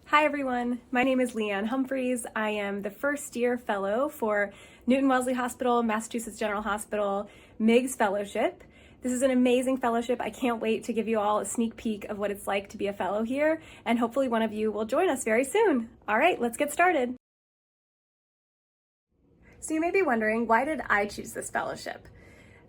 Hi everyone, my name is Leanne Humphreys. I am the first year fellow for Newton-Wellesley Hospital, Massachusetts General Hospital, MIGS Fellowship. This is an amazing fellowship. I can't wait to give you all a sneak peek of what it's like to be a fellow here, and hopefully one of you will join us very soon. All right, let's get started. So you may be wondering, why did I choose this fellowship?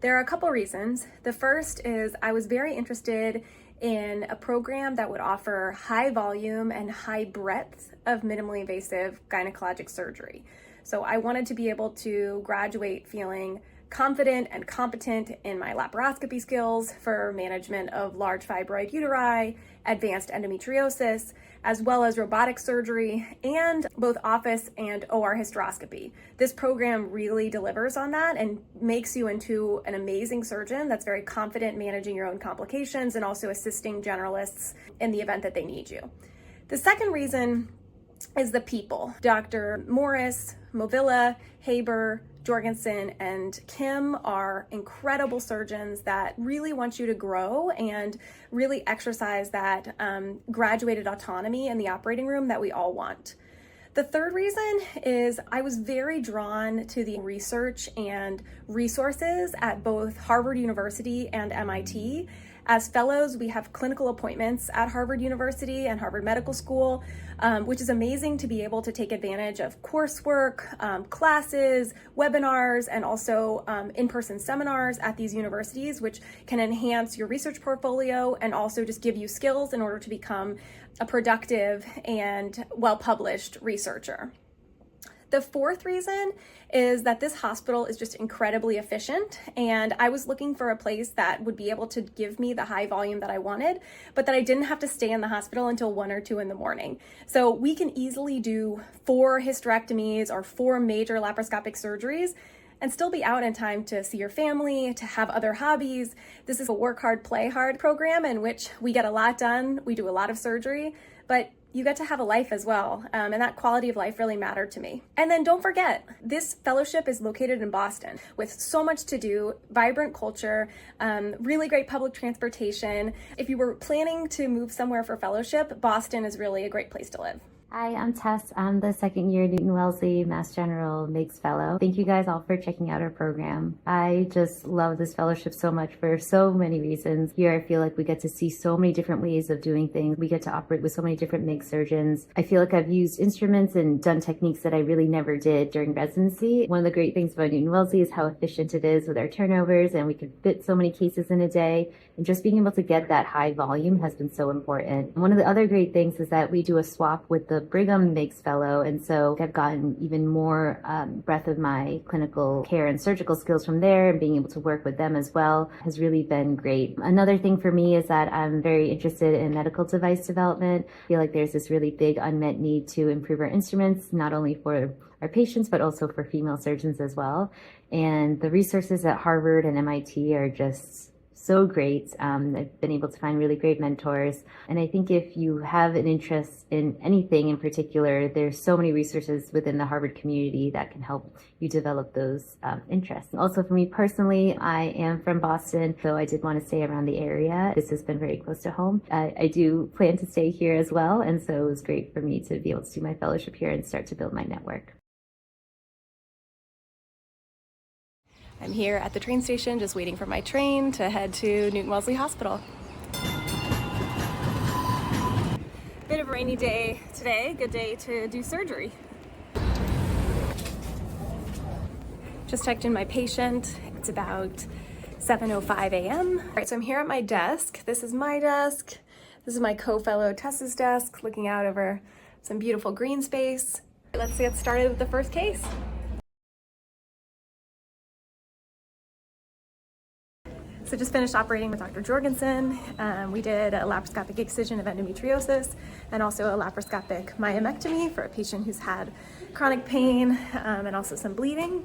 There are a couple reasons. The first is I was very interested in a program that would offer high volume and high breadth of minimally invasive gynecologic surgery. So I wanted to be able to graduate feeling confident and competent in my laparoscopy skills for management of large fibroid uteri, advanced endometriosis, as well as robotic surgery and both office and OR hysteroscopy. This program really delivers on that and makes you into an amazing surgeon that's very confident managing your own complications and also assisting generalists in the event that they need you. The second reason is the people. Dr. Morris, Movilla, Haber, Jorgensen, and Kim are incredible surgeons that really want you to grow and really exercise that graduated autonomy in the operating room that we all want. The third reason is I was very drawn to the research and resources at both Harvard University and MIT. As fellows, we have clinical appointments at Harvard University and Harvard Medical School, which is amazing to be able to take advantage of coursework, classes, webinars, and also in-person seminars at these universities, which can enhance your research portfolio and also just give you skills in order to become a productive and well-published researcher. The fourth reason is that this hospital is just incredibly efficient, and I was looking for a place that would be able to give me the high volume that I wanted, but that I didn't have to stay in the hospital until 1 or 2 in the morning. So we can easily do 4 hysterectomies or 4 major laparoscopic surgeries and still be out in time to see your family, to have other hobbies. This is a work hard, play hard program in which we get a lot done, we do a lot of surgery, but you get to have a life as well, and that quality of life really mattered to me. And then don't forget, this fellowship is located in Boston with so much to do, vibrant culture, really great public transportation. If you were planning to move somewhere for fellowship, Boston is really a great place to live. Hi, I'm Tess. I'm the second year Newton-Wellesley Mass General MIGS Fellow. Thank you guys all for checking out our program. I just love this fellowship so much for so many reasons. Here I feel like we get to see so many different ways of doing things. We get to operate with so many different MIGS surgeons. I feel like I've used instruments and done techniques that I really never did during residency. One of the great things about Newton-Wellesley is how efficient it is with our turnovers, and we can fit so many cases in a day. And just being able to get that high volume has been so important. One of the other great things is that we do a swap with the Brigham MIGS Fellow, and so I've gotten even more breadth of my clinical care and surgical skills from there, and being able to work with them as well has really been great. Another thing for me is that I'm very interested in medical device development. I feel like there's this really big unmet need to improve our instruments, not only for our patients, but also for female surgeons as well. And the resources at Harvard and MIT are just so great. I've been able to find really great mentors. And I think if you have an interest in anything in particular, there's so many resources within the Harvard community that can help you develop those interests. And also for me personally, I am from Boston, so I did want to stay around the area. This has been very close to home. I do plan to stay here as well. And so it was great for me to be able to do my fellowship here and start to build my network. I'm here at the train station just waiting for my train to head to Newton-Wellesley Hospital. Bit of a rainy day today, good day to do surgery. Just checked in my patient. It's about 7:05 a.m. All right, so I'm here at my desk. This is my desk. This is my co-fellow Tess's desk, looking out over some beautiful green space. Let's get started with the first case. So just finished operating with Dr. Jorgensen. We did a laparoscopic excision of endometriosis and also a laparoscopic myomectomy for a patient who's had chronic pain and also some bleeding.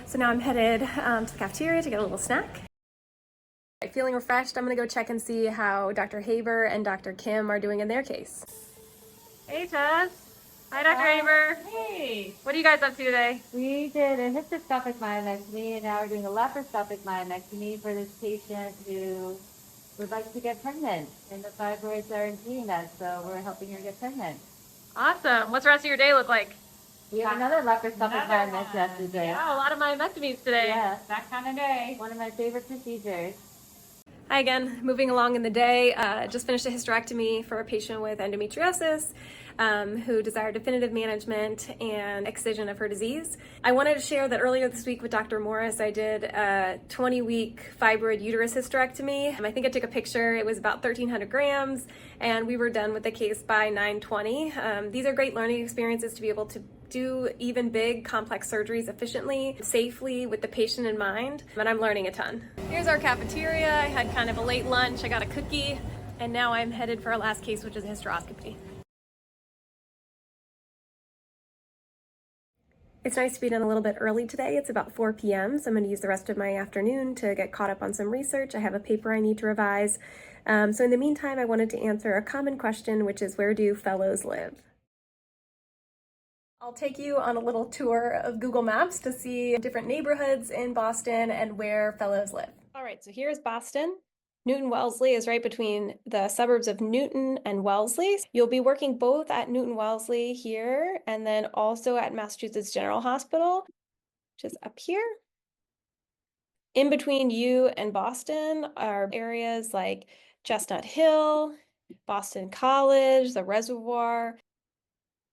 So now I'm headed to the cafeteria to get a little snack. Feeling refreshed, I'm gonna go check and see how Dr. Haber and Dr. Kim are doing in their case. Hey Tess. Hi, Dr. Haber. Hey! What are you guys up to today? We did a hysteroscopic myomectomy, and now we're doing a laparoscopic myomectomy for this patient who would like to get pregnant. And the fibroids are impeding that, so we're helping her get pregnant. Awesome. What's the rest of your day look like? We have another laparoscopic Another myomectomy one. today. Wow, a lot of myomectomies today. Yeah, That kind of day. one of my favorite procedures. Hi again, moving along in the day. Just finished a hysterectomy for a patient with endometriosis who desired definitive management and excision of her disease. I wanted to share that earlier this week with Dr. Morris, I did a 20-week fibroid uterus hysterectomy. I think I took a picture. It was about 1,300 grams, and we were done with the case by 9:20. These are great learning experiences to be able to do even big, complex surgeries efficiently, safely, with the patient in mind, and I'm learning a ton. Here's our cafeteria. I had kind of a late lunch. I got a cookie, and now I'm headed for our last case, which is a hysteroscopy. It's nice to be done a little bit early today. It's about 4 p.m., so I'm going to use the rest of my afternoon to get caught up on some research. I have a paper I need to revise. So in the meantime, I wanted to answer a common question, which is, where do fellows live? I'll take you on a little tour of Google Maps to see different neighborhoods in Boston and where fellows live. All right, so here's Boston. Newton-Wellesley is right between the suburbs of Newton and Wellesley. You'll be working both at Newton-Wellesley here and then also at Massachusetts General Hospital, which is up here. In between you and Boston are areas like Chestnut Hill, Boston College, the Reservoir.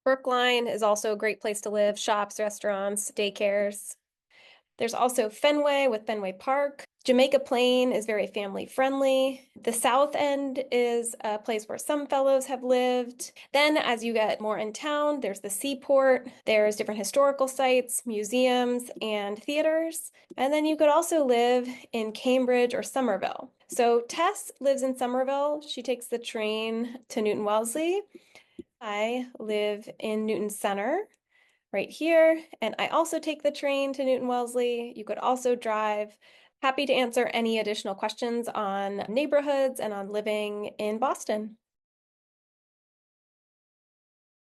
Brookline is also a great place to live, shops, restaurants, daycares. There's also Fenway with Fenway Park. Jamaica Plain is very family friendly. The South End is a place where some fellows have lived. Then as you get more in town, there's the Seaport, there's different historical sites, museums, and theaters. And then you could also live in Cambridge or Somerville. So Tess lives in Somerville. She takes the train to Newton-Wellesley. I live in Newton Center, right here, and I also take the train to Newton-Wellesley. You could also drive. Happy to answer any additional questions on neighborhoods and on living in Boston.